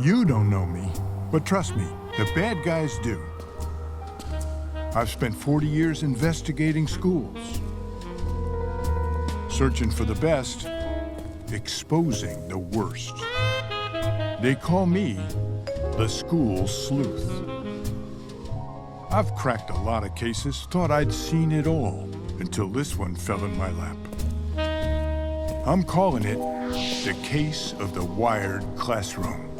You don't know me, but trust me, the bad guys do. I've spent 40 years investigating schools, searching for the best, exposing the worst. They call me the school sleuth. I've cracked a lot of cases, thought I'd seen it all, until this one fell in my lap. I'm calling it the case of the wired classroom.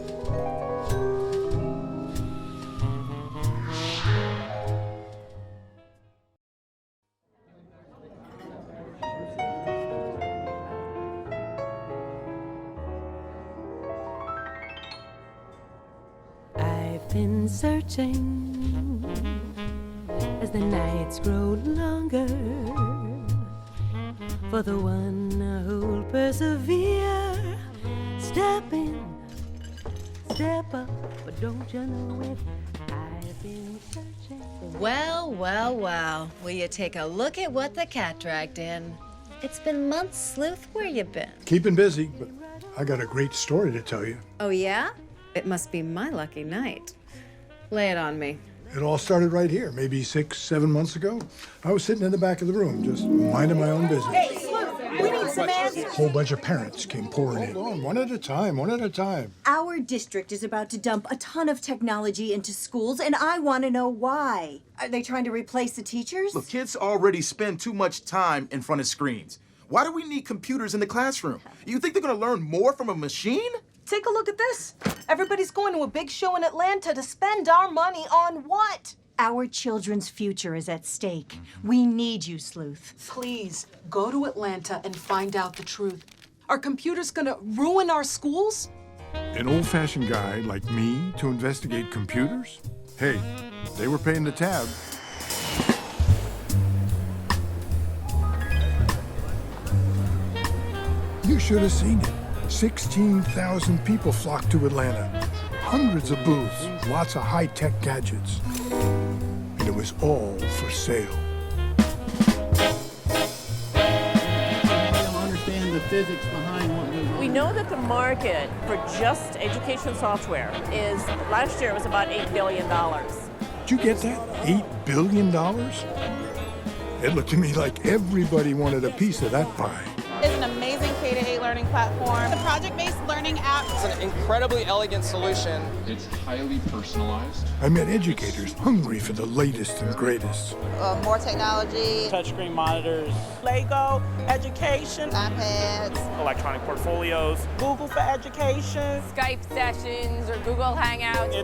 I've been searching as the nights grow longer for the one who'll persevere. Step in, step up, but don't you know it? I've been searching. Well, well, well. Will you take a look at what the cat dragged in? It's been months, Sleuth. Where you been? Keeping busy, but I got a great story to tell you. Oh, yeah? It must be my lucky night. Lay it on me. It all started right here, maybe 6, 7 months ago. I was sitting in the back of the room, just minding my own business. Hey, Sleuth, we need some answers. A whole bunch of parents came pouring in. Hold on, one at a time, one at a time. Our district is about to dump a ton of technology into schools, and I want to know why. Are they trying to replace the teachers? Look, kids already spend too much time in front of screens. Why do we need computers in the classroom? You think they're gonna learn more from a machine? Take a look at this. Everybody's going to a big show in Atlanta to spend our money on what? Our children's future is at stake. We need you, Sleuth. Please, go to Atlanta and find out the truth. Are computers gonna ruin our schools? An old-fashioned guy like me to investigate computers? Hey, they were paying the tab. You should have seen it. 16,000 people flocked to Atlanta. Hundreds of booths, lots of high-tech gadgets. And it was all for sale. I don't understand the physics behind what goes on. We know that the market for just education software is, last year it was about $8 billion. Did you get that? $8 billion? It looked to me like everybody wanted a piece of that pie. It's an amazing K-8 learning platform. The project-based learning app. It's an incredibly elegant solution. It's highly personalized. I met educators hungry for the latest and greatest. More technology. Touchscreen monitors. Lego, education. iPads. Electronic portfolios. Google for education. Skype sessions or Google Hangouts.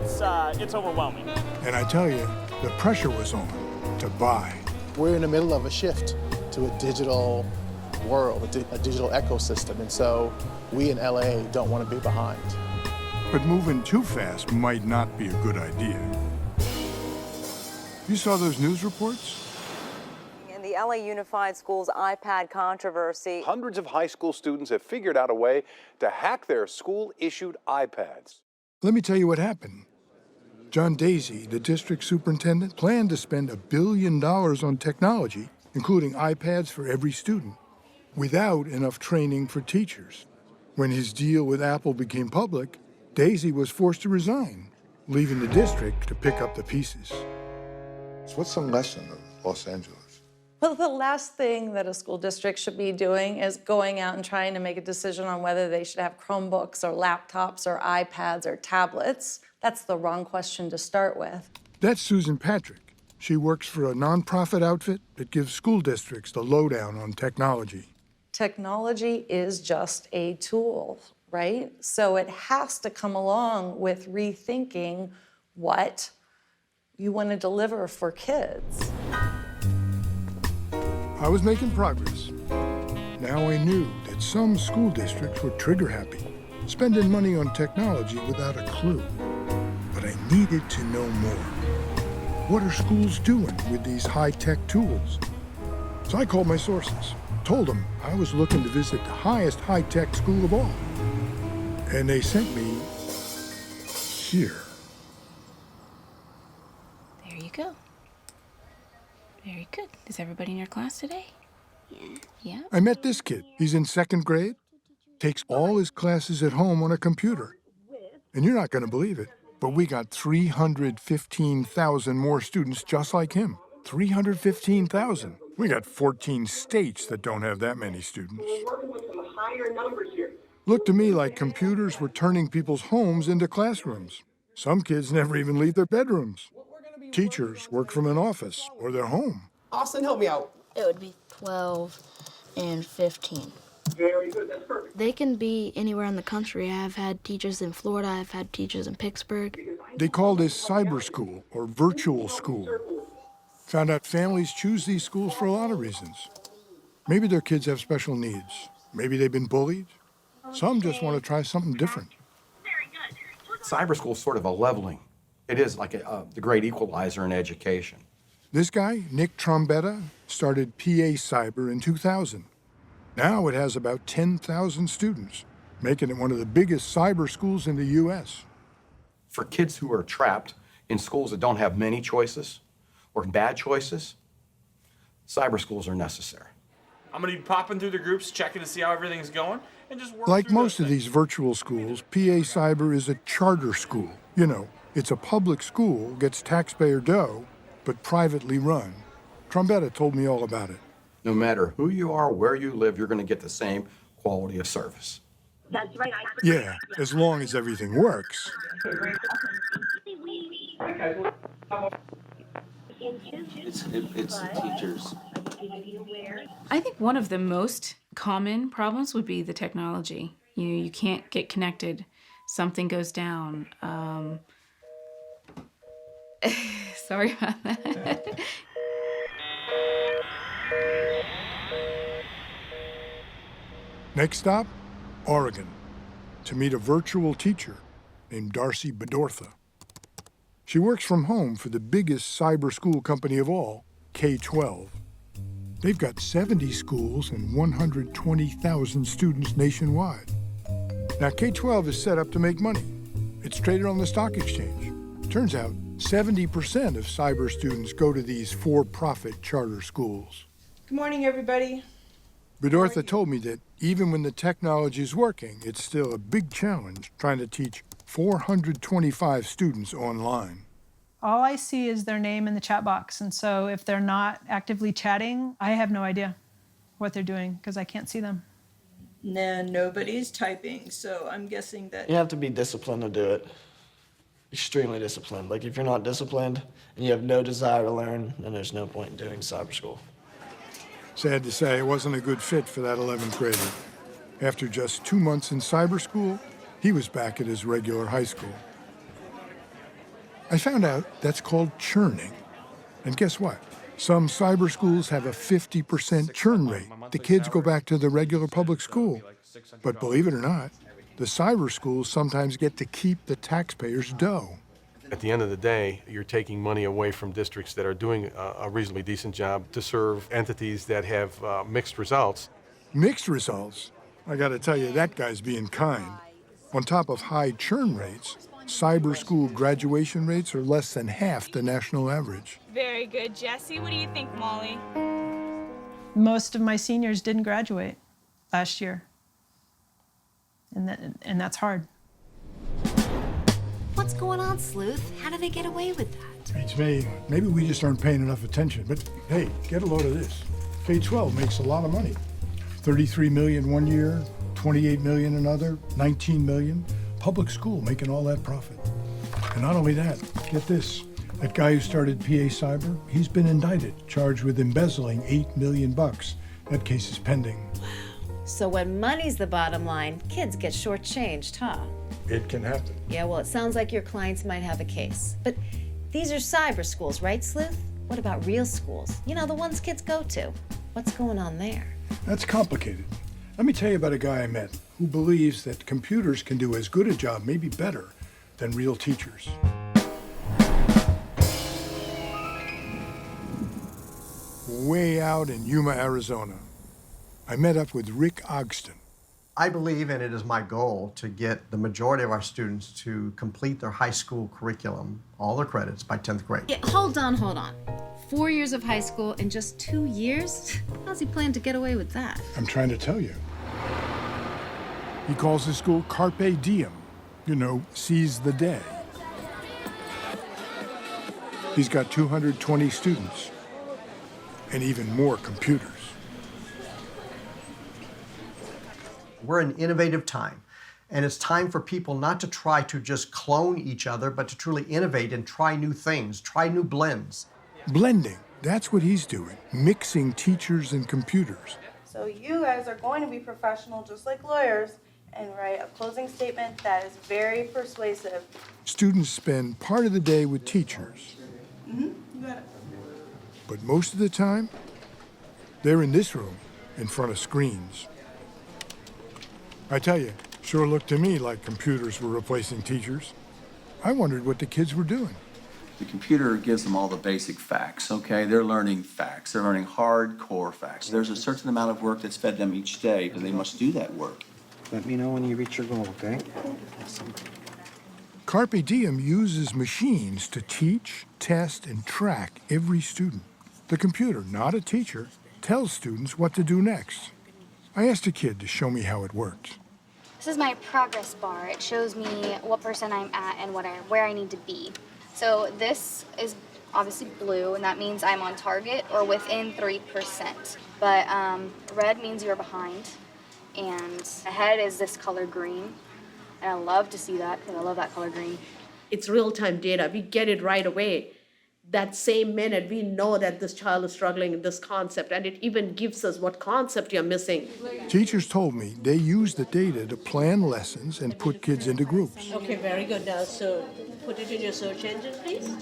It's overwhelming. And I tell you, the pressure was on to buy. We're in the middle of a shift to a digital world, a digital ecosystem, and so we in LA don't want to be behind. But moving too fast might not be a good idea. You saw those news reports? In the LA Unified Schools iPad controversy, hundreds of high school students have figured out a way to hack their school-issued iPads. Let me tell you what happened. John Daisy, the district superintendent, planned to spend $1 billion on technology, including iPads for every student, without enough training for teachers. When his deal with Apple became public, Daisy was forced to resign, leaving the district to pick up the pieces. So what's the lesson of Los Angeles? Well, the last thing that a school district should be doing is going out and trying to make a decision on whether they should have Chromebooks or laptops or iPads or tablets. That's the wrong question to start with. That's Susan Patrick. She works for a nonprofit outfit that gives school districts the lowdown on technology. Technology is just a tool, right? So it has to come along with rethinking what you want to deliver for kids. I was making progress. Now I knew that some school districts were trigger-happy, spending money on technology without a clue. But I needed to know more. What are schools doing with these high-tech tools? So I called my sources, told them I was looking to visit the highest high-tech school of all. And they sent me here. There you go. Very good. Is everybody in your class today? Yeah. I met this kid. He's in 2nd grade, takes all his classes at home on a computer. And you're not going to believe it, but we got 315,000 more students just like him. 315,000. We got 14 states that don't have that many students. We're working with some higher numbers here. Looked to me like computers were turning people's homes into classrooms. Some kids never even leave their bedrooms. Teachers work from an office or their home. Austin, help me out. It would be 12 and 15. Very good, that's perfect. They can be anywhere in the country. I've had teachers in Florida, I've had teachers in Pittsburgh. They call this cyber school or virtual school. Found out families choose these schools for a lot of reasons. Maybe their kids have special needs. Maybe they've been bullied. Some just want to try something different. Cyber school is sort of a leveling. It is like the great equalizer in education. This guy, Nick Trombetta, started PA Cyber in 2000. Now it has about 10,000 students, making it one of the biggest cyber schools in the U.S. For kids who are trapped in schools that don't have many choices or bad choices, cyber schools are necessary. I'm going to be popping through the groups, checking to see how everything's going, and just work Like most of these virtual schools, PA Cyber is a charter school. You know, it's a public school, gets taxpayer dough, but privately run. Trombetta told me all about it. No matter who you are, where you live, you're going to get the same quality of service. That's right. Yeah, as long as everything works. It's the teachers. I think one of the most common problems would be the technology. You can't get connected. Something goes down. Sorry about that. Next stop, Oregon, to meet a virtual teacher named Darcy Bedortha. She works from home for the biggest cyber school company of all, K-12. They've got 70 schools and 120,000 students nationwide. Now, K-12 is set up to make money. It's traded on the stock exchange. Turns out, 70% of cyber students go to these for-profit charter schools. Good morning, everybody. Bedortha told me that even when the technology is working, it's still a big challenge trying to teach 425 students online. All I see is their name in the chat box, and so if they're not actively chatting, I have no idea what they're doing because I can't see them. Nah, nobody's typing, so I'm guessing that... You have to be disciplined to do it. Extremely disciplined. Like, if you're not disciplined and you have no desire to learn, then there's no point in doing cyber school. Sad to say, it wasn't a good fit for that 11th grader. After just 2 months in cyber school, he was back at his regular high school. I found out that's called churning. And guess what? Some cyber schools have a 50% churn rate. The kids go back to the regular public school. But believe it or not, the cyber schools sometimes get to keep the taxpayers' dough. At the end of the day, you're taking money away from districts that are doing a reasonably decent job to serve entities that have mixed results. Mixed results? I gotta tell you, that guy's being kind. On top of high churn rates, cyber school graduation rates are less than half the national average. Very good, Jesse. What do you think, Molly? Most of my seniors didn't graduate last year, and that's hard. What's going on, Sleuth? How do they get away with that? Beats me. Maybe we just aren't paying enough attention. But hey, get a load of this. K-12 makes a lot of money. 33 million one year, 28 million another, 19 million. Public school making all that profit. And not only that, get this. That guy who started PA Cyber, he's been indicted, charged with embezzling $8 million. That case is pending. So when money's the bottom line, kids get shortchanged, huh? It can happen. Yeah, well, it sounds like your clients might have a case. But these are cyber schools, right, Sleuth? What about real schools? You know, the ones kids go to. What's going on there? That's complicated. Let me tell you about a guy I met who believes that computers can do as good a job, maybe better, than real teachers. Way out in Yuma, Arizona, I met up with Rick Ogston. I believe, and it is my goal, to get the majority of our students to complete their high school curriculum, all their credits, by 10th grade. Yeah, hold on. 4 years of high school in just 2 years? How's he plan to get away with that? I'm trying to tell you. He calls his school Carpe Diem, Sees the day. He's got 220 students and even more computers. We're in innovative time, and it's time for people not to try to just clone each other, but to truly innovate and try new things, try new blends. Blending, that's what he's doing, mixing teachers and computers. So you guys are going to be professional just like lawyers and write a closing statement that is very persuasive. Students spend part of the day with teachers. You got it. But most of the time, they're in this room in front of screens. I tell you, sure looked to me like computers were replacing teachers. I wondered what the kids were doing. The computer gives them all the basic facts, okay? They're learning facts. They're learning hardcore facts. There's a certain amount of work that's fed them each day, and they must do that work. Let me know when you reach your goal, okay? Awesome. Carpe Diem uses machines to teach, test, and track every student. The computer, not a teacher, tells students what to do next. I asked a kid to show me how it worked. This is my progress bar. It shows me what percent I'm at and where I need to be. So this is obviously blue, and that means I'm on target or within 3%. But red means you're behind, and ahead is this color green. And I love to see that because I love that color green. It's real-time data. We get it right away. That same minute, we know that this child is struggling in this concept, and it even gives us what concept you're missing. Teachers told me they use the data to plan lessons and put kids into groups. Okay, very good. Now, so put it in your search engine, please.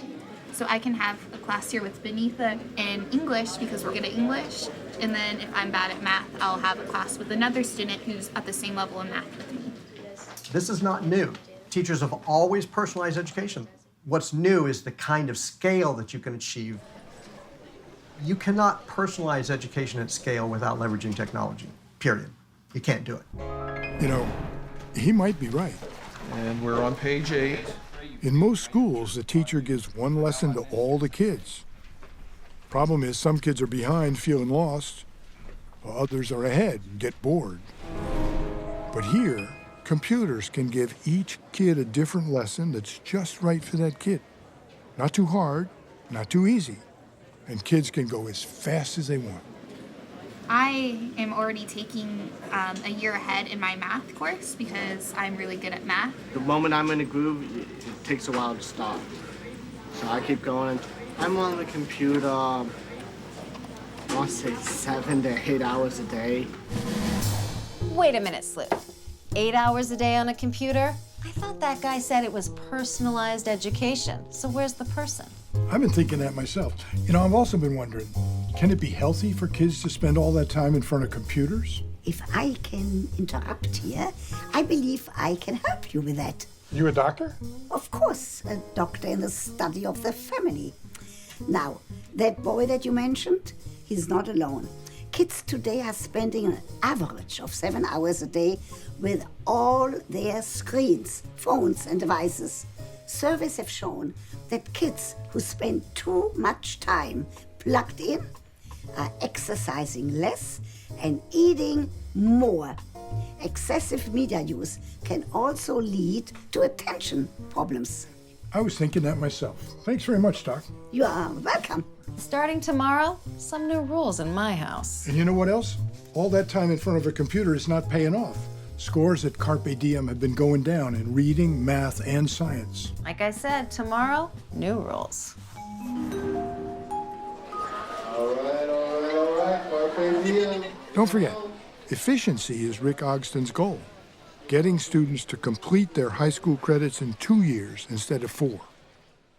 So I can have a class here with Benitha in English because we're good at English. And then if I'm bad at math, I'll have a class with another student who's at the same level of math with me. This is not new. Teachers have always personalized education. What's new is the kind of scale that you can achieve. You cannot personalize education at scale without leveraging technology, period. You can't do it. He might be right. And we're on page 8. In most schools, the teacher gives one lesson to all the kids. Problem is, some kids are behind, feeling lost, while others are ahead and get bored. But here, computers can give each kid a different lesson that's just right for that kid. Not too hard, not too easy. And kids can go as fast as they want. I am already taking a year ahead in my math course because I'm really good at math. The moment I'm in a groove, it takes a while to stop. So I keep going. I'm on the computer, I want to say 7 to 8 hours a day. Wait a minute, Sleuth. 8 hours a day on a computer? I thought that guy said it was personalized education. So where's the person? I've been thinking that myself. I've also been wondering, can it be healthy for kids to spend all that time in front of computers? If I can interrupt here, I believe I can help you with that. You a doctor? Of course, a doctor in the study of the family. Now, that boy that you mentioned, he's not alone. Kids today are spending an average of 7 hours a day with all their screens, phones, and devices. Surveys have shown that kids who spend too much time plugged in are exercising less and eating more. Excessive media use can also lead to attention problems. I was thinking that myself. Thanks very much, Doc. You are welcome. Starting tomorrow, some new rules in my house. And you know what else? All that time in front of a computer is not paying off. Scores at Carpe Diem have been going down in reading, math, and science. Like I said, tomorrow, new rules. All right, Carpe Diem. Don't forget, efficiency is Rick Ogston's goal. Getting students to complete their high school credits in 2 years instead of 4.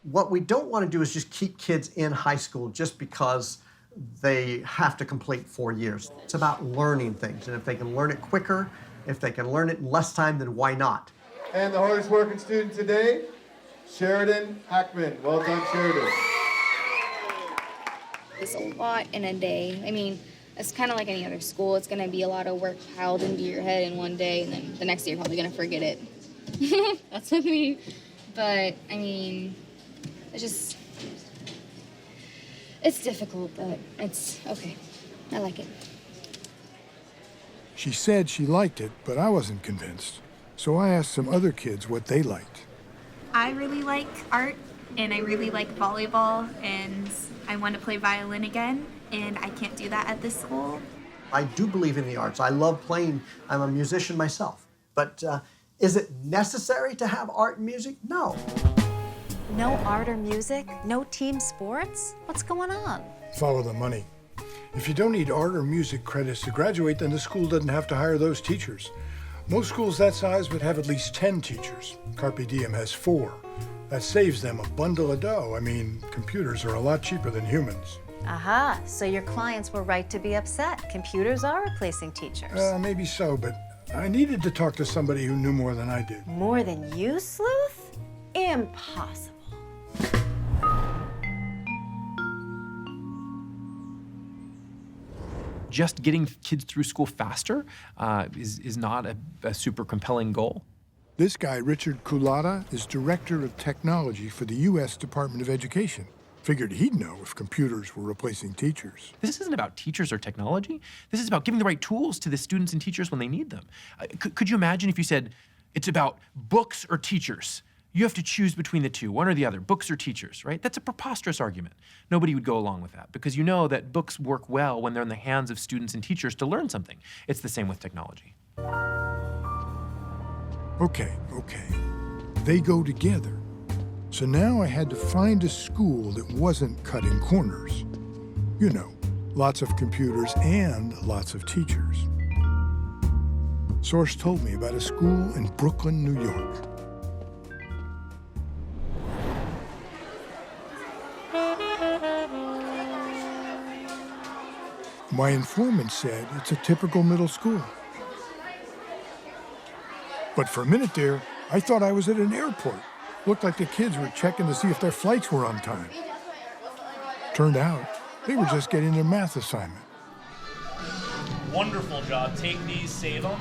What we don't want to do is just keep kids in high school just because they have to complete 4 years. It's about learning things, and if they can learn it quicker, if they can learn it in less time, then why not? And the hardest working student today, Sheridan Hackman. Well done, Sheridan. It's a lot in a day. I mean, it's kind of like any other school. It's going to be a lot of work piled into your head in one day, and then the next day you're probably going to forget it. That's with me. But, I mean, it's difficult, but it's okay. I like it. She said she liked it, but I wasn't convinced. So I asked some other kids what they liked. I really like art, and I really like volleyball, and I want to play violin again, and I can't do that at this school. I do believe in the arts. I love playing. I'm a musician myself. But is it necessary to have art and music? No. No art or music? No team sports? What's going on? Follow the money. If you don't need art or music credits to graduate, then the school doesn't have to hire those teachers. Most schools that size would have at least 10 teachers. Carpe Diem has 4. That saves them a bundle of dough. I mean, computers are a lot cheaper than humans. Aha, so your clients were right to be upset. Computers are replacing teachers. Maybe so, but I needed to talk to somebody who knew more than I did. More than you, Sleuth? Impossible. Just getting kids through school faster is not a super compelling goal. This guy, Richard Culata, is Director of Technology for the U.S. Department of Education. Figured he'd know if computers were replacing teachers. This isn't about teachers or technology. This is about giving the right tools to the students and teachers when they need them. Could you imagine if you said, it's about books or teachers? You have to choose between the two, one or the other, books or teachers, right? That's a preposterous argument. Nobody would go along with that because you know that books work well when they're in the hands of students and teachers to learn something. It's the same with technology. Okay. They go together. So now I had to find a school that wasn't cutting corners. You know, lots of computers and lots of teachers. Source told me about a school in Brooklyn, New York. My informant said it's a typical middle school. But for a minute there, I thought I was at an airport. Looked like the kids were checking to see if their flights were on time. Turned out, they were just getting their math assignment. Wonderful job. Take these, save them,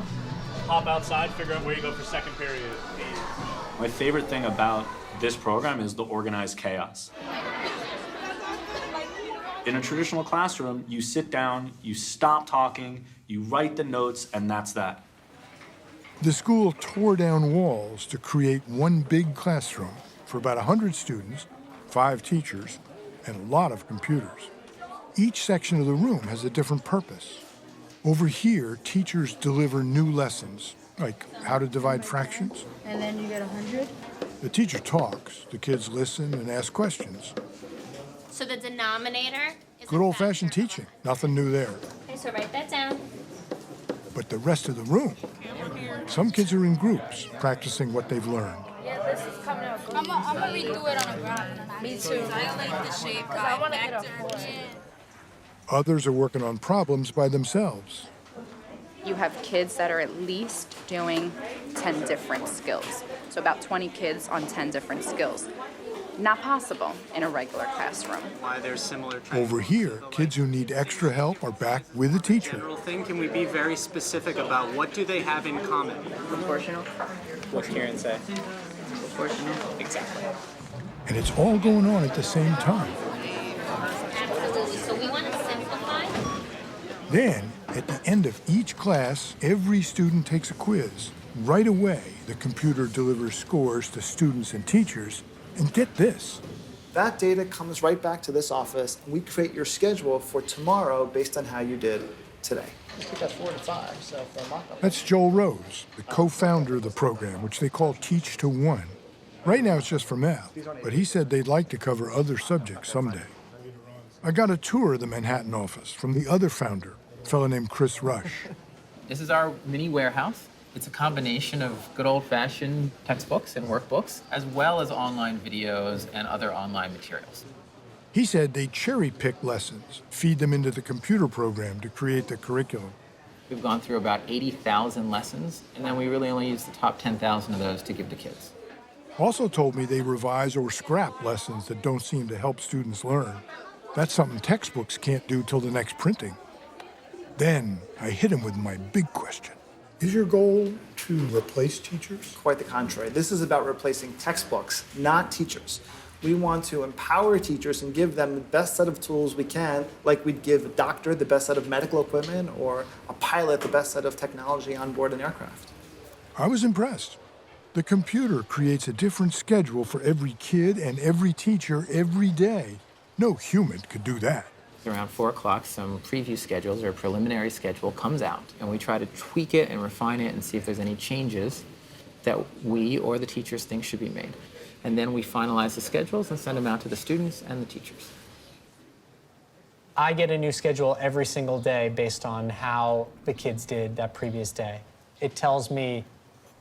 hop outside, figure out where you go for second period. My favorite thing about this program is the organized chaos. In a traditional classroom, you sit down, you stop talking, you write the notes, and that's that. The school tore down walls to create one big classroom for about 100 students, 5 teachers, and a lot of computers. Each section of the room has a different purpose. Over here, teachers deliver new lessons, like how to divide fractions. And then you get 100? The teacher talks, the kids listen and ask questions. So the denominator is Good old-fashioned teaching, nothing new there. Okay, so write that down. But the rest of the room, some kids are in groups, practicing what they've learned. Yeah, this is coming out good. I'm gonna redo it on the ground. Me too. I like the shape. I want to get a 4. Others are working on problems by themselves. You have kids that are at least doing 10 different skills. So about 20 kids on 10 different skills. Not possible in a regular classroom. Why there's similar Over here, kids who need extra help are back with the teacher. general thing. Can we be very specific about what do they have in common? Proportional. What's Karen say? Proportional. Exactly. And it's all going on at the same time. Absolutely. So we want to simplify. Then, at the end of each class, every student takes a quiz. Right away, the computer delivers scores to students and teachers. And get this. That data comes right back to this office, and we create your schedule for tomorrow based on how you did today. Keep that 4 to 5, so for a mock-up. That's Joel Rose, the co-founder of the program, which they call Teach to One. Right now it's just for math, but he said they'd like to cover other subjects someday. I got a tour of the Manhattan office from the other founder, a fellow named Chris Rush. This is our mini warehouse. It's a combination of good old-fashioned textbooks and workbooks, as well as online videos and other online materials. He said they cherry-pick lessons, feed them into the computer program to create the curriculum. We've gone through about 80,000 lessons, and then we really only use the top 10,000 of those to give to kids. Also told me they revise or scrap lessons that don't seem to help students learn. That's something textbooks can't do till the next printing. Then I hit him with my big question. Is your goal to replace teachers? Quite the contrary. This is about replacing textbooks, not teachers. We want to empower teachers and give them the best set of tools we can, like we'd give a doctor the best set of medical equipment or a pilot the best set of technology on board an aircraft. I was impressed. The computer creates a different schedule for every kid and every teacher every day. No human could do that. Around 4 o'clock, some preview schedules or preliminary schedule comes out, and we try to tweak it and refine it and see if there's any changes that we or the teachers think should be made. And then we finalize the schedules and send them out to the students and the teachers. I get a new schedule every single day based on how the kids did that previous day. It tells me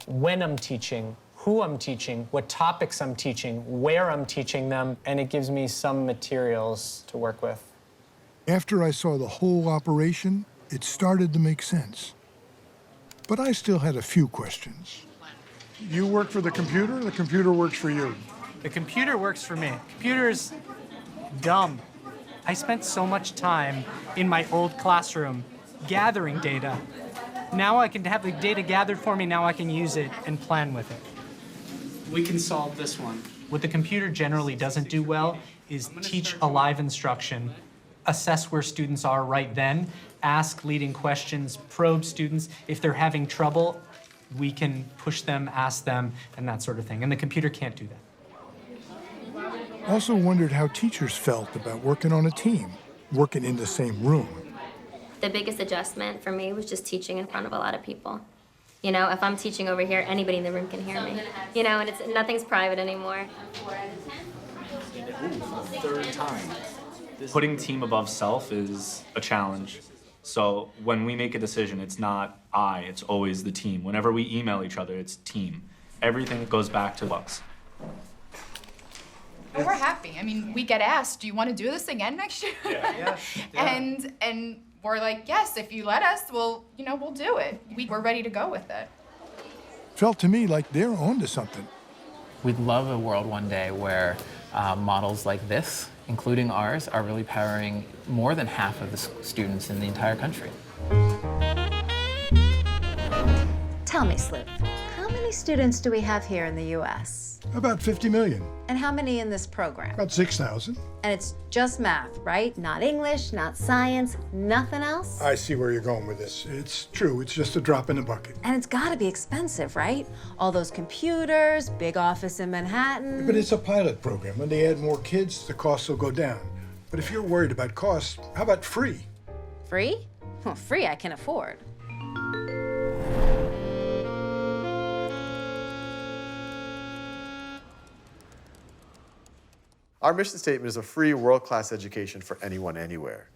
when I'm teaching, who I'm teaching, what topics I'm teaching, where I'm teaching them, and it gives me some materials to work with. After I saw the whole operation, it started to make sense. But I still had a few questions. You work for the computer works for you? The computer works for me. Computer's dumb. I spent so much time in my old classroom gathering data. Now I can have the data gathered for me, now I can use it and plan with it. We can solve this one. What the computer generally doesn't do well is teach a live instruction, assess where students are right then, ask leading questions, probe students. If they're having trouble, we can push them, ask them, and that sort of thing. And the computer can't do that. Also wondered how teachers felt about working on a team, working in the same room. The biggest adjustment for me was just teaching in front of a lot of people. You know, if I'm teaching over here, anybody in the room can hear me. You know, and nothing's private anymore. Third time. Putting team above self is a challenge. So when we make a decision, it's not I, it's always the team. Whenever we email each other, it's team. Everything goes back to us. Well, we're happy. I mean, we get asked, do you want to do this again next year? Yeah. And we're like, yes, if you let us, we'll do it. We're ready to go with it. Felt to me like they're onto something. We'd love a world one day where models like this, including ours, are really powering more than half of the students in the entire country. Tell me, Sleuth, how many students do we have here in the U.S.? About 50 million. And how many in this program? About 6,000. And it's just math, right? Not English, not science, nothing else? I see where you're going with this. It's true, it's just a drop in the bucket. And it's gotta be expensive, right? All those computers, big office in Manhattan. But it's a pilot program. When they add more kids, the costs will go down. But if you're worried about costs, how about free? Free? Well, free I can afford. Our mission statement is a free world-class education for anyone, anywhere.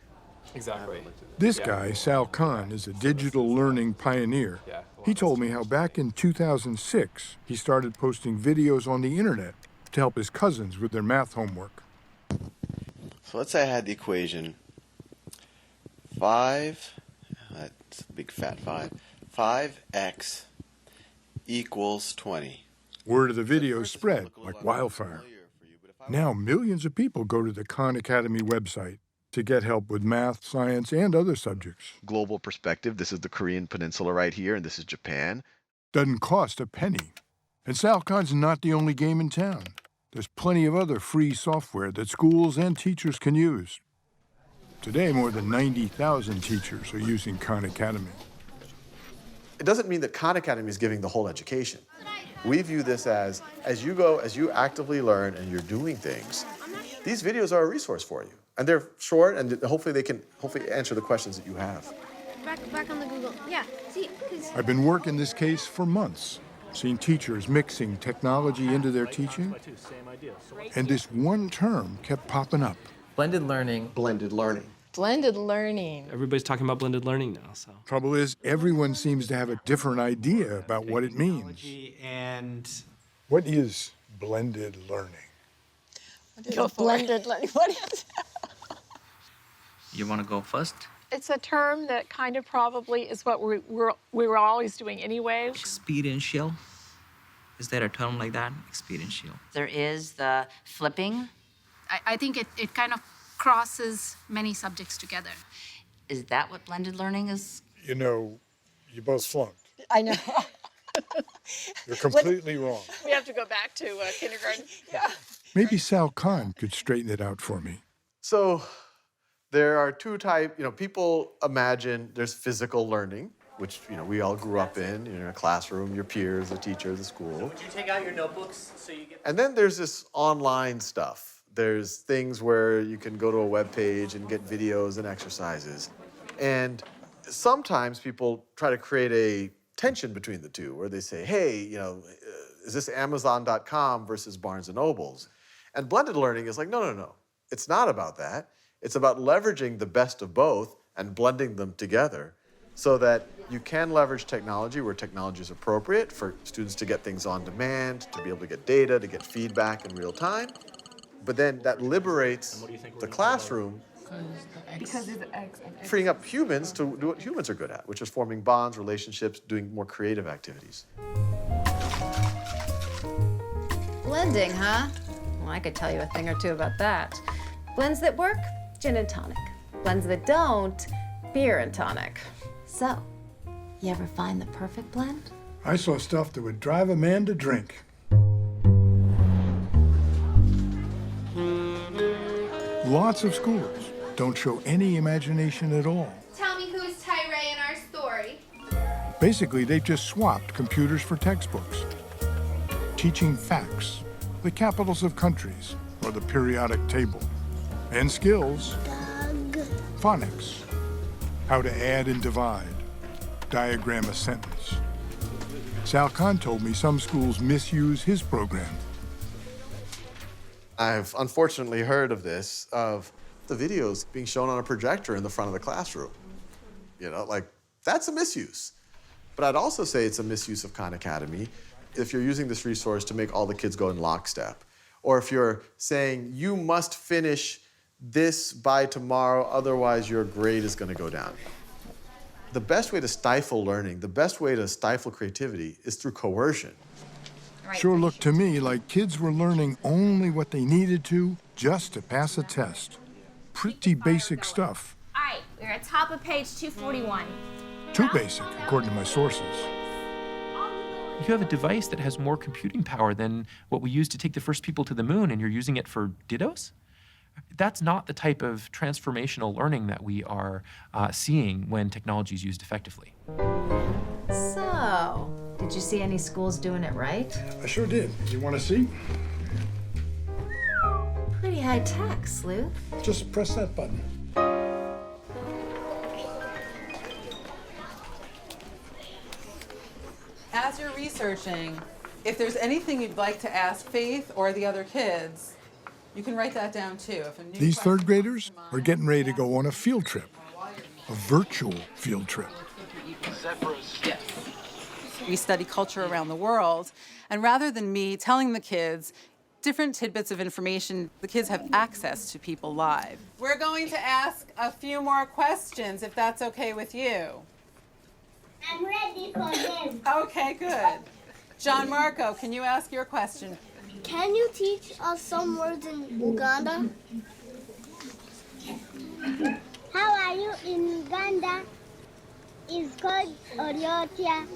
Exactly. This guy, Sal Khan, is a digital learning pioneer. He told me how back in 2006, he started posting videos on the internet to help his cousins with their math homework. So let's say I had the equation 5, that's a big fat 5, 5x equals 20. Word of the video spread like wildfire. Now millions of people go to the Khan Academy website to get help with math, science, and other subjects. Global perspective, this is the Korean Peninsula right here, and this is Japan. Doesn't cost a penny. And Sal Khan's not the only game in town. There's plenty of other free software that schools and teachers can use. Today, more than 90,000 teachers are using Khan Academy. It doesn't mean that Khan Academy is giving the whole education. We view this as you actively learn and you're doing things, these videos are a resource for you. And they're short, and hopefully they can answer the questions that you have. Back on the Google. Yeah, see, I've been working this case for months, seen teachers mixing technology into their teaching, and this one term kept popping up. Blended learning. Blended learning. blended learning. Everybody's talking about blended learning now, so. Trouble is, everyone seems to have a different idea about what it means. And what is blended learning? Blended learning. What is it? You want to go first? It's a term that kind of probably is what we were always doing anyway. Experiential. Is there a term like that? Experiential. There is the flipping. I think it kind of crosses many subjects together. Is that what blended learning is? You know, you both flunked. I know. You're completely wrong. We have to go back to kindergarten. Yeah. Maybe Sal Khan could straighten it out for me. So there are two types, people imagine there's physical learning, which we all grew up in a classroom, your peers, the teacher, the school. Would you take out your notebooks so you get... And then there's this online stuff. There's things where you can go to a web page and get videos and exercises. And sometimes people try to create a tension between the two, where they say, hey, is this Amazon.com versus Barnes & Noble's? And blended learning is like, no. It's not about that. It's about leveraging the best of both and blending them together so that you can leverage technology where technology is appropriate for students to get things on demand, to be able to get data, to get feedback in real time. But then that liberates the classroom, Because it's X. freeing up humans to do what humans are good at, which is forming bonds, relationships, doing more creative activities. Blending, huh? Well, I could tell you a thing or two about that. Blends that work, gin and tonic. Blends that don't, beer and tonic. So, you ever find the perfect blend? I saw stuff that would drive a man to drink. Lots of schools don't show any imagination at all. Tell me who's Tyree in our story. Basically, they've just swapped computers for textbooks. Teaching facts, the capitals of countries, or the periodic table. And skills, phonics, how to add and divide, diagram a sentence. Sal Khan told me some schools misuse his program. I've unfortunately heard of this, of the videos being shown on a projector in the front of the classroom. That's a misuse. But I'd also say it's a misuse of Khan Academy if you're using this resource to make all the kids go in lockstep. Or if you're saying, you must finish this by tomorrow, otherwise your grade is gonna go down. The best way to stifle learning, the best way to stifle creativity is through coercion. Sure looked to me like kids were learning only what they needed to just to pass a test. Pretty basic stuff. All right, we're at top of page 241. Too basic, according to my sources. You have a device that has more computing power than what we used to take the first people to the moon, and you're using it for dittos? That's not the type of transformational learning that we are seeing when technology is used effectively. So, did you see any schools doing it right? I sure did. You want to see? Pretty high tech, Sleuth. Just press that button. As you're researching, if there's anything you'd like to ask Faith or the other kids, you can write that down too. If a new These question third graders are getting ready to go on a field trip. A virtual field trip. Yes. We study culture around the world, and rather than me telling the kids different tidbits of information, the kids have access to people live. We're going to ask a few more questions, if that's okay with you. I'm ready for them. Okay, good. John Marco, can you ask your question? Can you teach us some words in Uganda? How are you in Uganda? It's called Oriotia.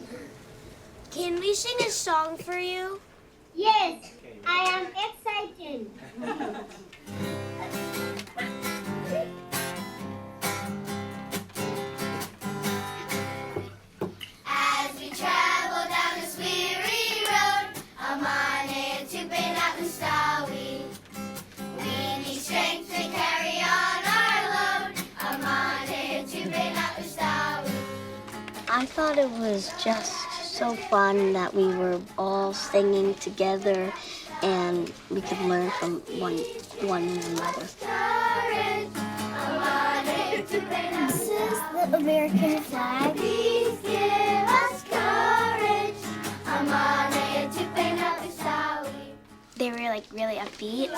Can we sing a song for you? Yes, I am excited. As we travel down this weary road, Amane to Benakustawi. We need strength to carry on our load. Amane to Benakustawi. I thought it was just so fun that we were all singing together and we could learn from one another. This is the American flag. Please give us courage. They were like really upbeat.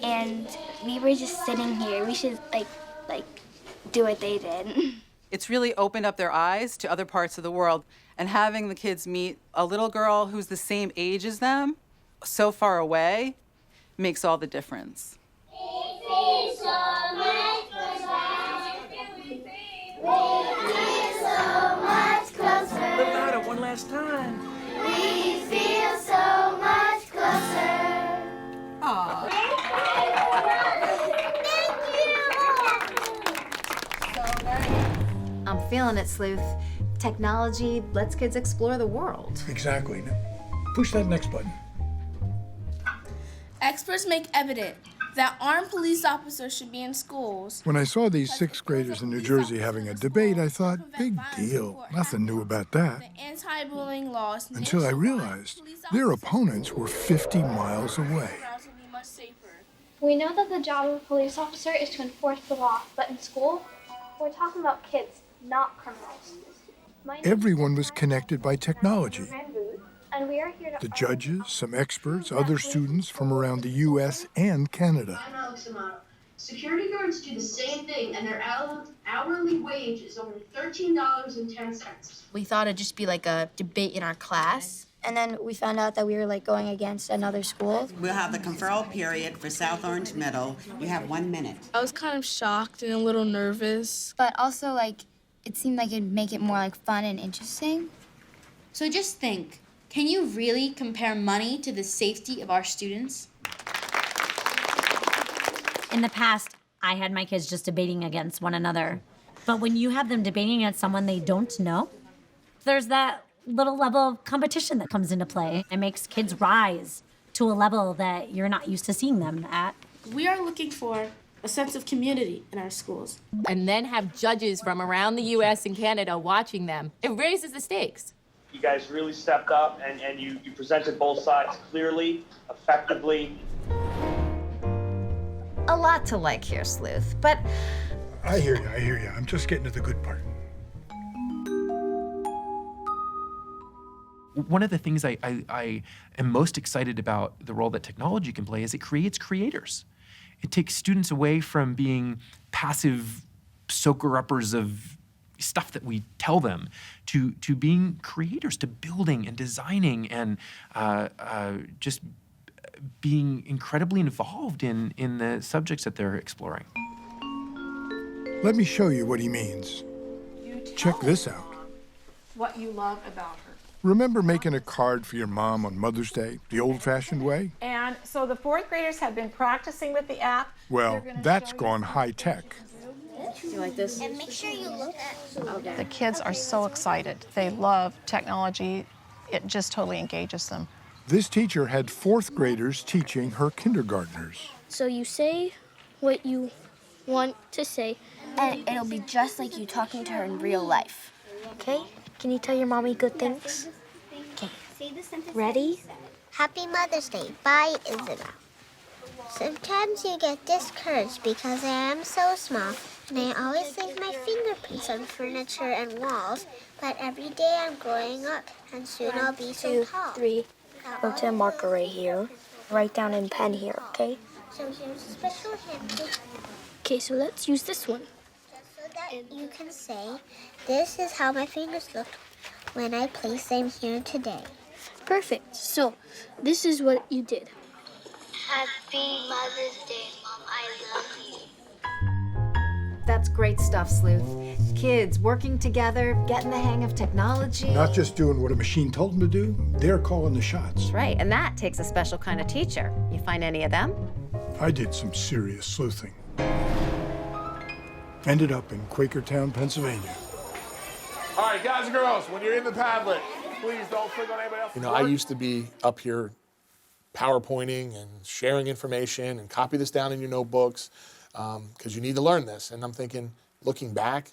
And we were just sitting here. We should like do what they did. It's really opened up their eyes to other parts of the world, and having the kids meet a little girl who's the same age as them, so far away, makes all the difference. We feel so much closer. Look louder, one last time. We feel so much closer. Aww. Thank you. So nice. feeling it, Sleuth. Technology lets kids explore the world. Exactly. Now, push that next button. Experts make evident that armed police officers should be in schools. When I saw these sixth graders in New Jersey having a debate, I thought, big deal. Nothing new about that. Anti-bullying laws Until I realized their opponents were 50 miles away. We know that the job of a police officer is to enforce the law, but in school, we're talking about kids, not criminals. Everyone was connected by technology. And we are here to The judges, some experts, other students from around the U.S. and Canada. I'm Alex Amato. Security guards do the same thing, and their hourly wage is only $13.10. We thought it'd just be like a debate in our class. And then we found out that we were like going against another school. We'll have the conferral period for South Orange Middle. You have 1 minute. I was kind of shocked and a little nervous. But also like, it seemed like it'd make it more like fun and interesting. So just think, can you really compare money to the safety of our students? In the past, I had my kids just debating against one another. But when you have them debating against someone they don't know, there's that little level of competition that comes into play. It makes kids rise to a level that you're not used to seeing them at. We are looking for a sense of community in our schools. And then have judges from around the U.S. and Canada watching them. It raises the stakes. You guys really stepped up and you presented both sides clearly, effectively. A lot to like here, Sleuth, but... I hear you. I'm just getting to the good part. One of the things I am most excited about the role that technology can play is it creates creators. It takes students away from being passive soaker-uppers of stuff that we tell them to being creators, to building and designing and just being incredibly involved in the subjects that they're exploring. Let me show you what he means. Check this out. What you love about her. Remember making a card for your mom on Mother's Day, the old-fashioned way? And so the fourth graders have been practicing with the app. Well, that's gone high-tech. You like this? And make sure you look at The kids are so excited. They love technology. It just totally engages them. This teacher had fourth graders teaching her kindergartners. So you say what you want to say, And it'll be just like you talking to her in real life. okay? Can you tell your mommy good things? Okay. Ready? Happy Mother's Day. Bye, Isabel. Sometimes you get discouraged because I am so small and I always leave my fingerprints on furniture and walls, but every day I'm growing up and soon I'll be so tall. 3. Go to a marker right here. Write down in pen here, okay? So here's a special hint. Okay, so let's use this one. So that you can say, this is how my fingers look when I place them here today. Perfect. So, this is what you did. Happy Mother's Day, Mom. I love you. That's great stuff, Sleuth. Kids working together, getting the hang of technology. Not just doing what a machine told them to do, they're calling the shots. Right, and that takes a special kind of teacher. You find any of them? I did some serious sleuthing. Ended up in Quakertown, Pennsylvania. All right, guys and girls, when you're in the Padlet, please don't click on anybody else. You know, I used to be up here PowerPointing and sharing information and copy this down in your notebooks because you need to learn this. And I'm thinking, looking back,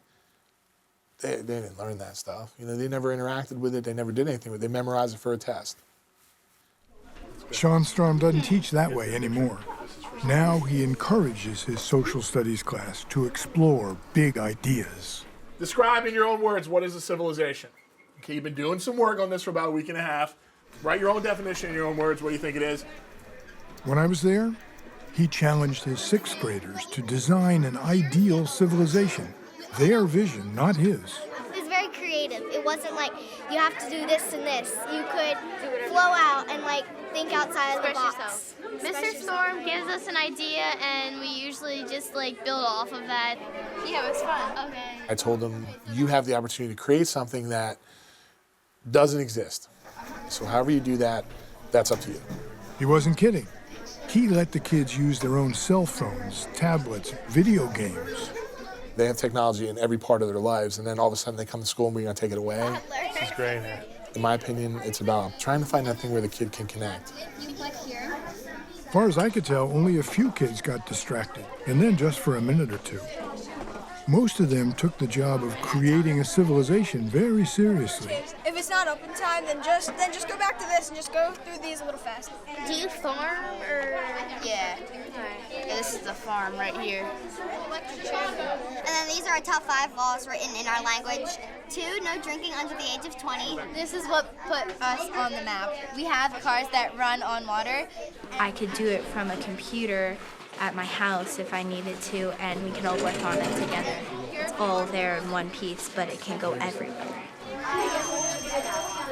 they didn't learn that stuff. You know, they never interacted with it. They never did anything with it. They memorized it for a test. Sean Strom doesn't teach that way anymore. Now he encourages his social studies class to explore big ideas. Describe in your own words, what is a civilization? Okay, you've been doing some work on this for about a week and a half. Write your own definition in your own words. What do you think it is? When I was there, he challenged his sixth graders to design an ideal civilization. Their vision, not his. It was very creative. It wasn't like you have to do this and this. You could flow out and like think outside of the box. Mr. Storm gives us an idea and we usually just like build off of that. Yeah, it was fun. Okay. I told them, you have the opportunity to create something that doesn't exist. So however you do that, that's up to you. He wasn't kidding. He let the kids use their own cell phones, tablets, video games. They have technology in every part of their lives, and then all of a sudden they come to school and we're going to take it away. This is great. In my opinion, it's about trying to find that thing where the kid can connect. As far as I could tell, only a few kids got distracted, and then just for a minute or two. Most of them took the job of creating a civilization very seriously. If it's not open time, then just go back to this and just go through these a little fast. Do you farm or? Yeah. This is the farm right here. And then these are our top 5 laws written in our language. 2, no drinking under the age of 20. This is what put us on the map. We have cars that run on water. I could do it from a computer at my house if I needed to, and we can all work on it together. It's all there in one piece, but it can go everywhere.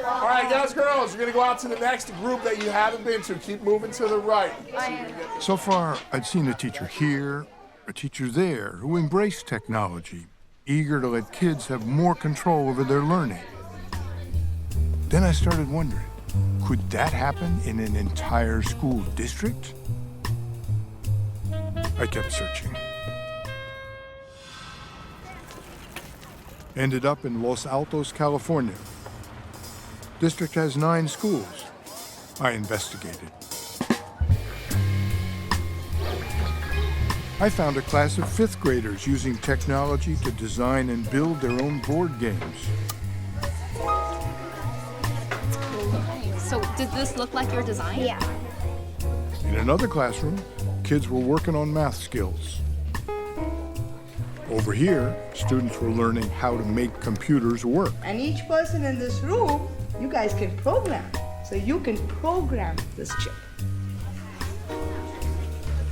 All right, guys, girls, you're going to go out to the next group that you haven't been to. Keep moving to the right. So far, I'd seen a teacher here, a teacher there, who embraced technology, eager to let kids have more control over their learning. Then I started wondering, could that happen in an entire school district? I kept searching. Ended up in Los Altos, California. District has 9 schools. I investigated. I found a class of 5th graders using technology to design and build their own board games. So did this look like your design? Yeah. In another classroom, kids were working on math skills. Over here, students were learning how to make computers work. And each person in this room, you guys can program. So you can program this chip.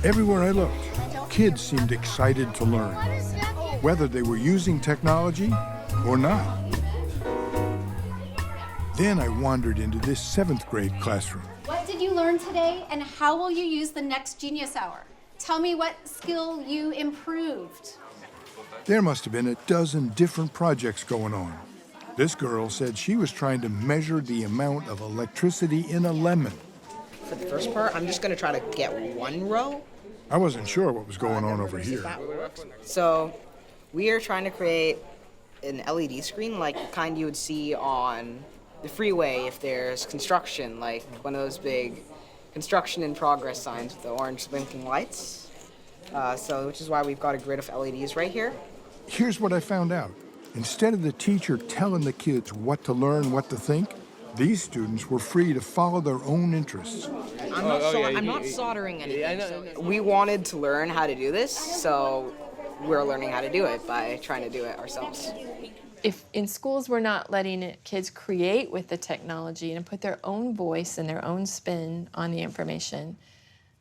Everywhere I looked, kids seemed excited to learn, whether they were using technology or not. Then I wandered into this 7th grade classroom. What did you learn today, and how will you use the next Genius Hour? Tell me what skill you improved. There must have been a dozen different projects going on. This girl said she was trying to measure the amount of electricity in a lemon. For the first part, I'm just going to try to get one row. I wasn't sure what was going on over here. So we are trying to create an LED screen like the kind you would see on the freeway if there's construction, like one of those big construction in progress signs with the orange blinking lights. Which is why we've got a grid of LEDs right here. Here's what I found out. Instead of the teacher telling the kids what to learn, what to think, these students were free to follow their own interests. I'm not soldering anything. We wanted to learn how to do this, so we're learning how to do it by trying to do it ourselves. If in schools we're not letting kids create with the technology and put their own voice and their own spin on the information,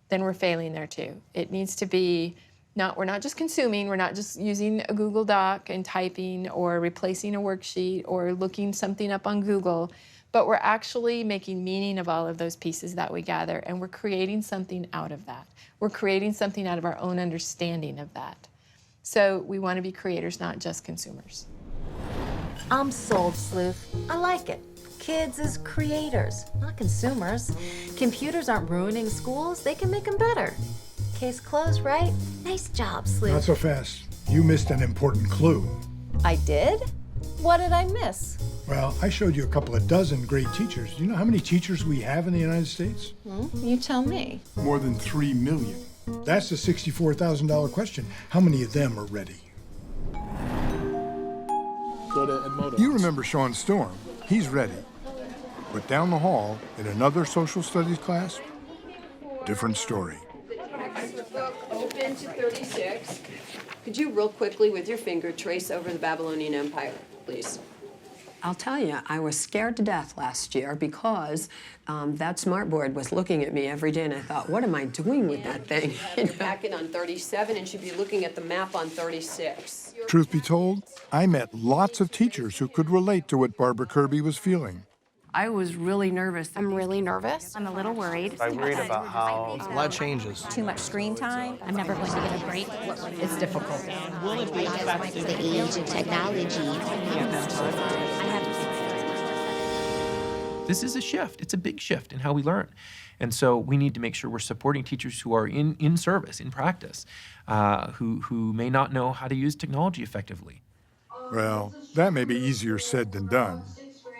then we're failing there too. It needs to be we're not just consuming, we're not just using a Google Doc and typing or replacing a worksheet or looking something up on Google, but we're actually making meaning of all of those pieces that we gather, and we're creating something out of that. We're creating something out of our own understanding of that. So we want to be creators, not just consumers. I'm sold, Sleuth. I like it. Kids as creators, not consumers. Computers aren't ruining schools. They can make them better. Case closed, right? Nice job, Sleuth. Not so fast. You missed an important clue. I did? What did I miss? Well, I showed you a couple of dozen great teachers. Do you know how many teachers we have in the United States? You tell me. More than 3 million. That's the $64,000 question. How many of them are ready? Go to Edmodo. You remember Sean Storm. He's ready. But down the hall, in another social studies class, different story. Open to 36. Could you real quickly with your finger trace over the Babylonian Empire, please? I'll tell you, I was scared to death last year because that smartboard was looking at me every day, and I thought, what am I doing with that thing? You're back in on 37 and should be looking at the map on 36. Truth be told, I met lots of teachers who could relate to what Barbara Kirby was feeling. I was really nervous. I'm really nervous. I'm a little worried. I worried about how a lot changes. Too much screen time. I'm never going to get a break. It's difficult. Will it be the age of technology? This is a shift. It's a big shift in how we learn. And so we need to make sure we're supporting teachers who are in service, in practice, who may not know how to use technology effectively. Well, that may be easier said than done.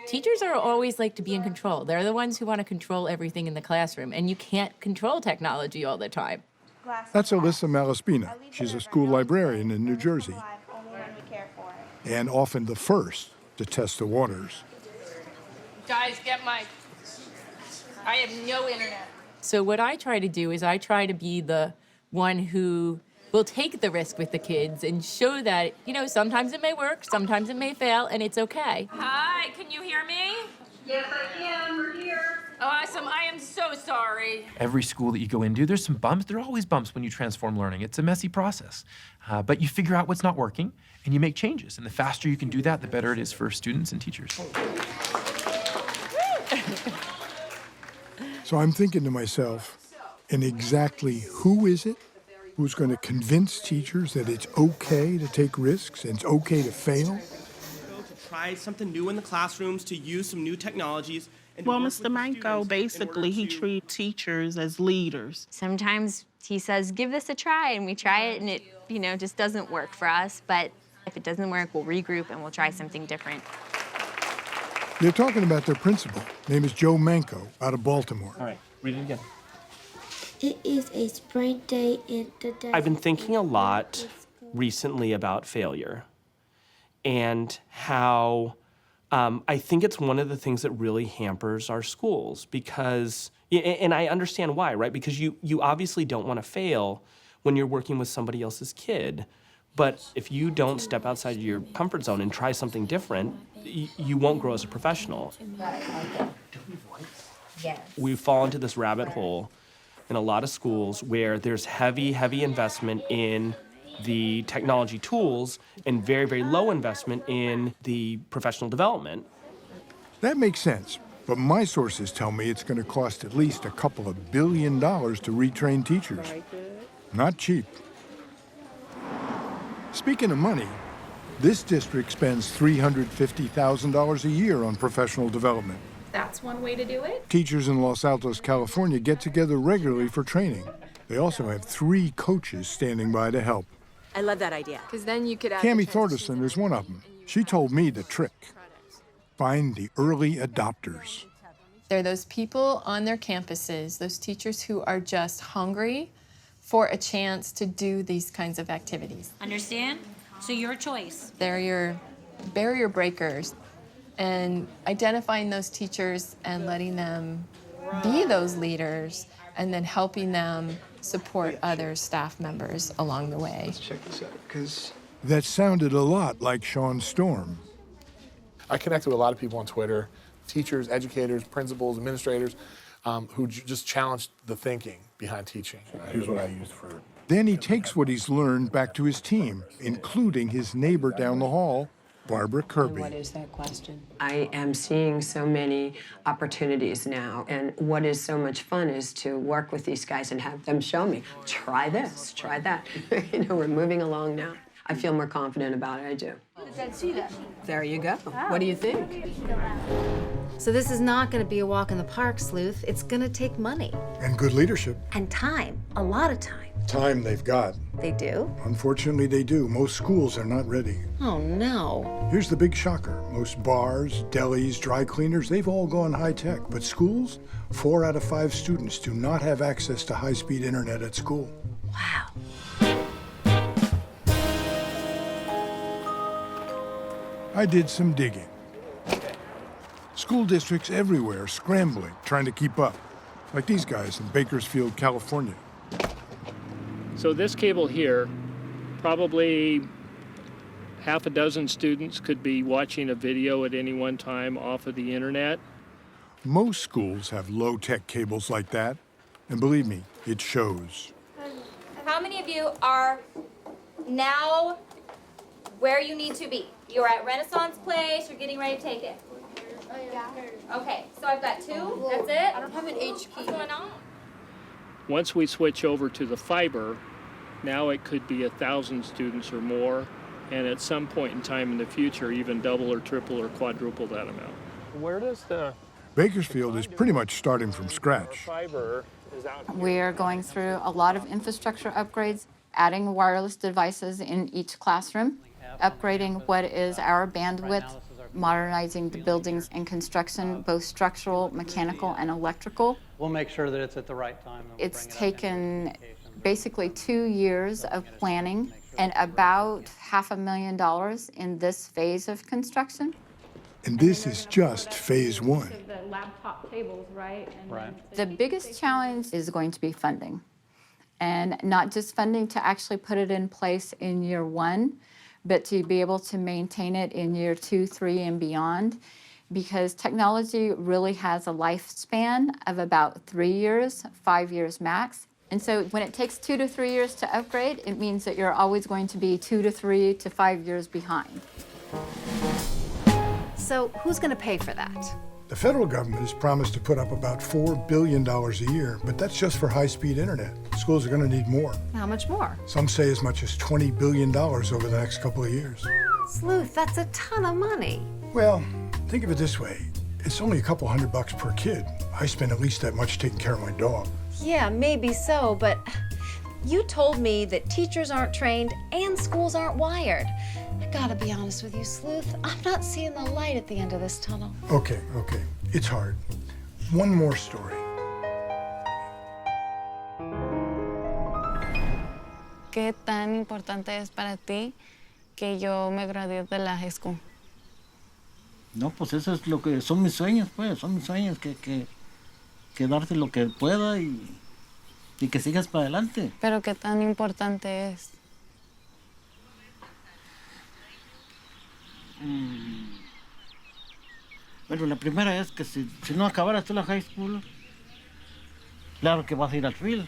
Teachers are always like to be in control. They're the ones who want to control everything in the classroom, and you can't control technology all the time. That's Alyssa Malaspina. She's a school librarian in New Jersey, and often the first to test the waters. Guys, I have no internet. So what I try to do is I try to be the one who will take the risk with the kids and show that, sometimes it may work, sometimes it may fail, and it's okay. Hi, can you hear me? Yes, I can. We're here. Awesome, I am so sorry. Every school that you go into, there's some bumps. There are always bumps when you transform learning. It's a messy process. But you figure out what's not working, and you make changes. And the faster you can do that, the better it is for students and teachers. So I'm thinking to myself, and exactly who is it who's going to convince teachers that it's okay to take risks and it's okay to fail? To try something new in the classrooms, to use some new technologies. Well, Mr. Manko, basically, he treats teachers as leaders. Sometimes he says, give this a try, and we try it, and it, just doesn't work for us. But if it doesn't work, we'll regroup and we'll try something different. They're talking about their principal. Name is Joe Manko, out of Baltimore. All right, read it again. It is a spring day in the day. I've been thinking a lot recently about failure and how I think it's one of the things that really hampers our schools because, and I understand why, right? Because you obviously don't want to fail when you're working with somebody else's kid. But if you don't step outside your comfort zone and try something different, you won't grow as a professional. Yes. We fall into this rabbit hole in a lot of schools where there's heavy investment in the technology tools and very, very low investment in the professional development. That makes sense, but my sources tell me it's going to cost at least a couple of $2 billion to retrain teachers. Not cheap. Speaking of money, this district spends $350,000 a year on professional development. That's one way to do it. Teachers in Los Altos, California get together regularly for training. They also have 3 coaches standing by to help. I love that idea. Because then you could add Cammie Thorderson is one of them. She told me the trick. Find the early adopters. There are those people on their campuses, those teachers who are just hungry for a chance to do these kinds of activities. Understand? So your choice. They're your barrier breakers, and identifying those teachers and letting them be those leaders and then helping them support other staff members along the way. Let's check this out, because that sounded a lot like Sean Storm. I connect with a lot of people on Twitter, teachers, educators, principals, administrators, who just challenged the thinking behind teaching. Here's what I used for. Then he takes what he's learned back to his team, including his neighbor down the hall, Barbara Kirby. What is that question? I am seeing so many opportunities now, and what is so much fun is to work with these guys and have them show me, try this, try that. We're moving along now. I feel more confident about it, I do. Did see that? There you go. What do you think? So this is not going to be a walk in the park, Sleuth. It's going to take money. And good leadership. And time. A lot of time. Time they've got. They do? Unfortunately, they do. Most schools are not ready. Oh, no. Here's the big shocker. Most bars, delis, dry cleaners, they've all gone high-tech. But schools, 4 out of 5 students do not have access to high-speed internet at school. Wow. I did some digging. School districts everywhere scrambling, trying to keep up. Like these guys in Bakersfield, California. So this cable here, probably half a dozen students could be watching a video at any one time off of the internet. Most schools have low-tech cables like that. And believe me, it shows. How many of you are now where you need to be? You're at Renaissance Place, you're getting ready to take it. Okay, so I've got 2, that's it? I don't have an H key. What's going on? Once we switch over to the fiber, now it could be 1,000 students or more, and at some point in time in the future, even double or triple or quadruple that amount. Where does the Bakersfield is pretty much starting from scratch. Fiber is out here. We're going through a lot of infrastructure upgrades, adding wireless devices in each classroom, upgrading what is our bandwidth, modernizing the buildings and construction, both structural, mechanical, and electrical. We'll make sure that it's at the right time. It's taken basically 2 years of planning and about $500,000 in this phase of construction. And this is just phase one. The laptop tables, right? The biggest challenge is going to be funding. And not just funding to actually put it in place in year one, but to be able to maintain it in year 2, 3, and beyond. Because technology really has a lifespan of about 3 years, 5 years max. And so when it takes 2 to 3 years to upgrade, it means that you're always going to be 2 to 3 to 5 years behind. So who's going to pay for that? The federal government has promised to put up about $4 billion a year, but that's just for high-speed internet. Schools are going to need more. How much more? Some say as much as $20 billion over the next couple of years. Sleuth, that's a ton of money. Well, think of it this way. It's only a couple $100 per kid. I spend at least that much taking care of my dog. Yeah, maybe so, but you told me that teachers aren't trained and schools aren't wired. I gotta be honest with you, Sleuth. I'm not seeing the light at the end of this tunnel. Okay. It's hard. One more story. ¿Qué tan importante es para ti que yo me gradué de la high school? No, pues eso es lo que son mis sueños, pues. Son mis sueños que darte lo que pueda y que sigas para adelante. Pero ¿qué tan importante es? Bueno, la primera es que si no acabaras tú la high school, claro que vas a ir al field.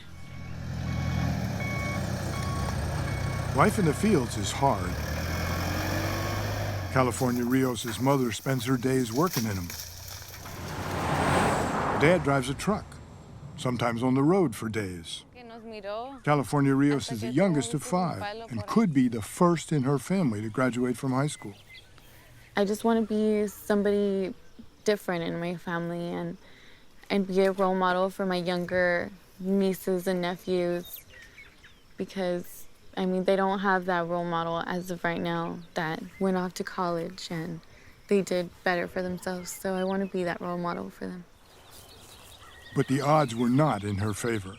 Life in the fields is hard. California Rios' mother spends her days working in them. Dad drives a truck, sometimes on the road for days. California Rios is the youngest of 5 and could be the first in her family to graduate from high school. I just want to be somebody different in my family and be a role model for my younger nieces and nephews because, I mean, they don't have that role model as of right now that went off to college and they did better for themselves. So I want to be that role model for them. But the odds were not in her favor.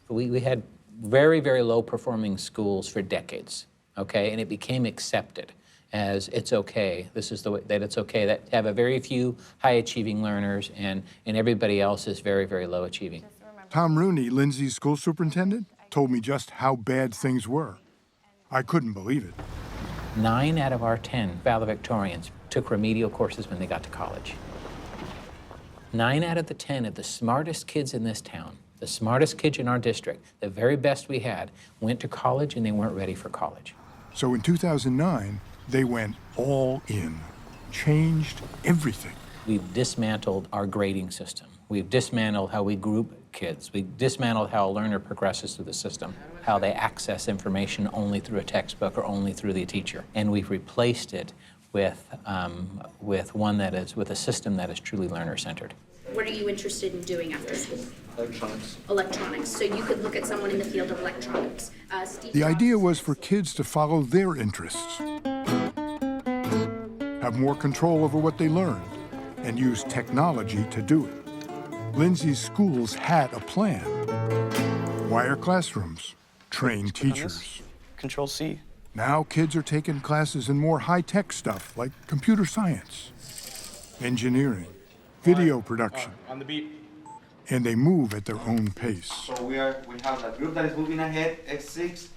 We had very, very low performing schools for decades, okay? And it became accepted as it's okay. This is the way that it's okay that have a very few high achieving learners and everybody else is very, very low achieving. Tom Rooney, Lindsay's school superintendent, told me just how bad things were. I couldn't believe it. 9 out of our 10 valedictorians took remedial courses when they got to college. 9 out of the 10 of the smartest kids in this town, the smartest kids in our district, the very best we had, went to college and they weren't ready for college. So in 2009, they went all in, changed everything. We've dismantled our grading system. We've dismantled how we group kids. We've dismantled how a learner progresses through the system, how they access information only through a textbook or only through the teacher. And we've replaced it with a system that is truly learner-centered. What are you interested in doing after school? Electronics. Electronics. So you could look at someone in the field of electronics. The idea was for kids to follow their interests, have more control over what they learned, and use technology to do it. Lindsay's schools had a plan. Wire classrooms, train teachers. Control C. Now kids are taking classes in more high-tech stuff like computer science, engineering, video production, on the beat. and they move at their own pace. So we have a group that is moving ahead, X6,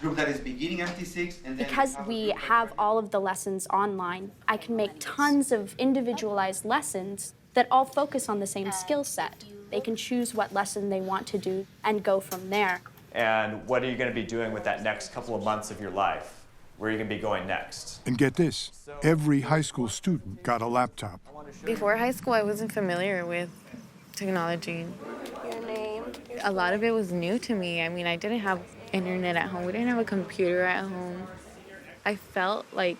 group that is beginning MT6, and then Because we have all of the lessons online, I can make tons of individualized lessons that all focus on the same skill set. They can choose what lesson they want to do and go from there. And what are you going to be doing with that next couple of months of your life? Where are you going to be going next? And get this, every high school student got a laptop. Before high school, I wasn't familiar with technology. Your name? A lot of it was new to me. I mean, I didn't have internet at home. We didn't have a computer at home. I felt like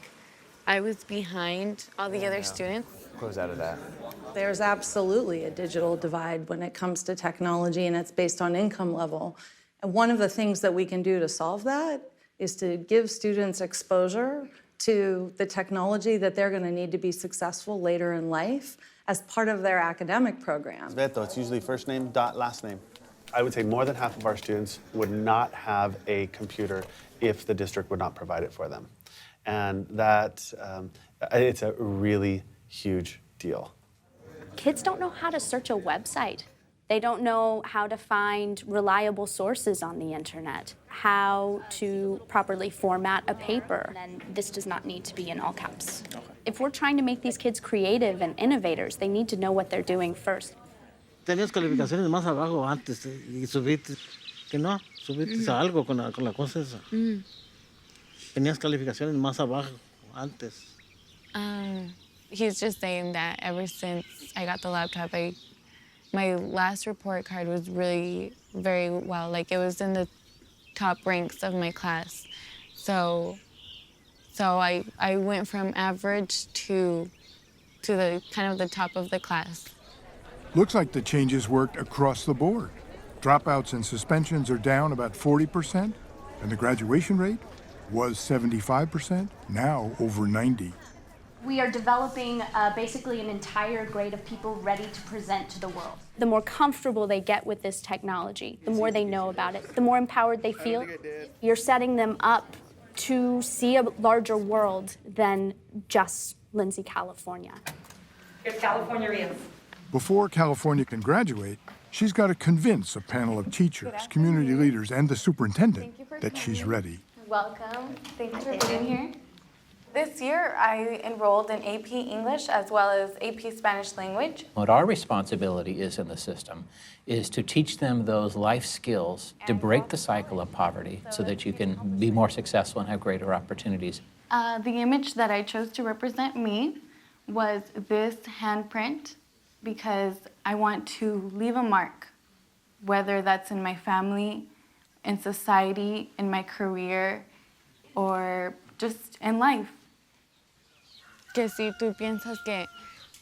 I was behind all the other students. Close out of that. There's absolutely a digital divide when it comes to technology, and it's based on income level. And one of the things that we can do to solve that is to give students exposure to the technology that they're going to need to be successful later in life as part of their academic program. Beto, it's usually first name dot last name. I would say more than half of our students would not have a computer if the district would not provide it for them. And that, it's a really huge deal. Kids don't know how to search a website. They don't know how to find reliable sources on the internet, how to properly format a paper. And this does not need to be in all caps. If we're trying to make these kids creative and innovators, they need to know what they're doing first. Tenías calificaciones más abajo antes y subiste, que no, subiste a algo con la cosa esa. Tenías calificaciones más abajo antes. He's just saying that ever since I got the laptop, my last report card was really very well. Like, it was in the top ranks of my class. So I went from average to the kind of the top of the class. Looks like the changes worked across the board. Dropouts and suspensions are down about 40%, and the graduation rate was 75%, now over 90%. We are developing basically an entire grade of people ready to present to the world. The more comfortable they get with this technology, the more they know about it, the more empowered they feel. You're setting them up to see a larger world than just Lindsay, California. Here's California Rios. Before California can graduate, she's got to convince a panel of teachers, community leaders, and the superintendent that she's ready. Welcome. Thank you for being here. This year, I enrolled in AP English as well as AP Spanish language. What our responsibility is in the system is to teach them those life skills to break the cycle of poverty so that you can be more successful and have greater opportunities. The image that I chose to represent me was this handprint because I want to leave a mark, whether that's in my family, in society, in my career, or just in life. Que si tú piensas que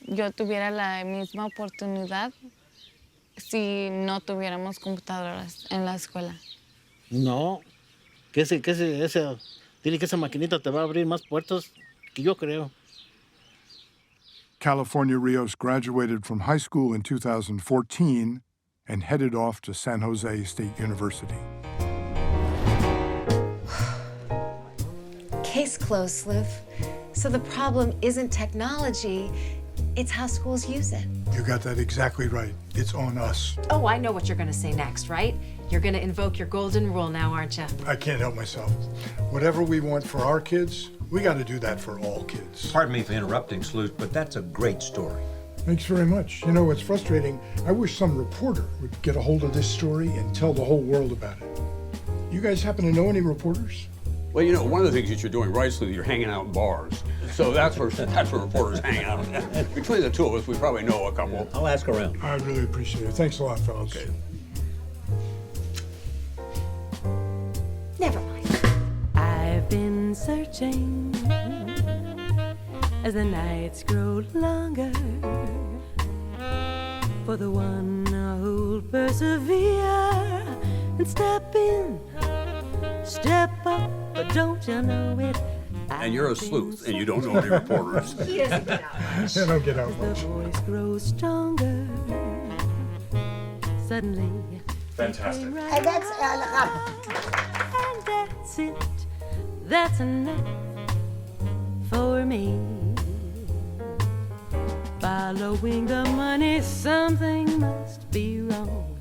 yo tuviera la misma oportunidad si no tuviéramos computadoras en la escuela. No, dile que esa maquinita te va a abrir más puertas que yo creo. California Rios graduated from high school in 2014 and headed off to San Jose State University. Case closed, Sleuth. So the problem isn't technology, it's how schools use it. You got that exactly right. It's on us. Oh, I know what you're gonna say next, right? You're gonna invoke your golden rule now, aren't you? I can't help myself. Whatever we want for our kids, we got to do that for all kids. Pardon me for interrupting, Sleuth, but that's a great story. Thanks very much. You know, it's frustrating. I wish some reporter would get a hold of this story and tell the whole world about it. You guys happen to know any reporters? Well, you know, one of the things that you're doing right, Sleuth, you're hanging out in bars. So that's where reporters hang out. Between the two of us, we probably know a couple. I'll ask around. I really appreciate it. Thanks a lot, fellas. Okay. Never mind. I've been searching as the nights grow longer for the one who'll persevere and step in, step up, but don't you know it? And you're a sleuth, and you don't know any reporters. He doesn't get out much. I don't get out The much. voice grows stronger. Suddenly, Fantastic. and that's it. That's enough for me. Following the money, something must be wrong.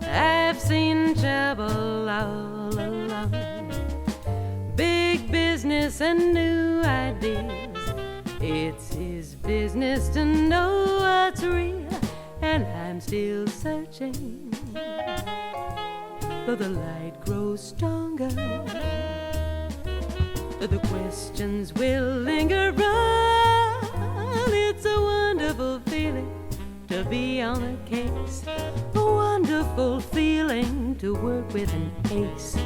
I've seen trouble all along. Big business and new ideas. It's his business to know what's real, and I'm still searching. Though the light grows stronger, the questions will linger on. It's a wonderful feeling to be on the case, a wonderful feeling to work with an ace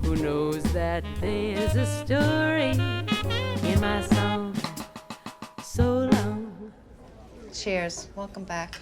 who knows that there's a story in my song so long. Cheers. Welcome back.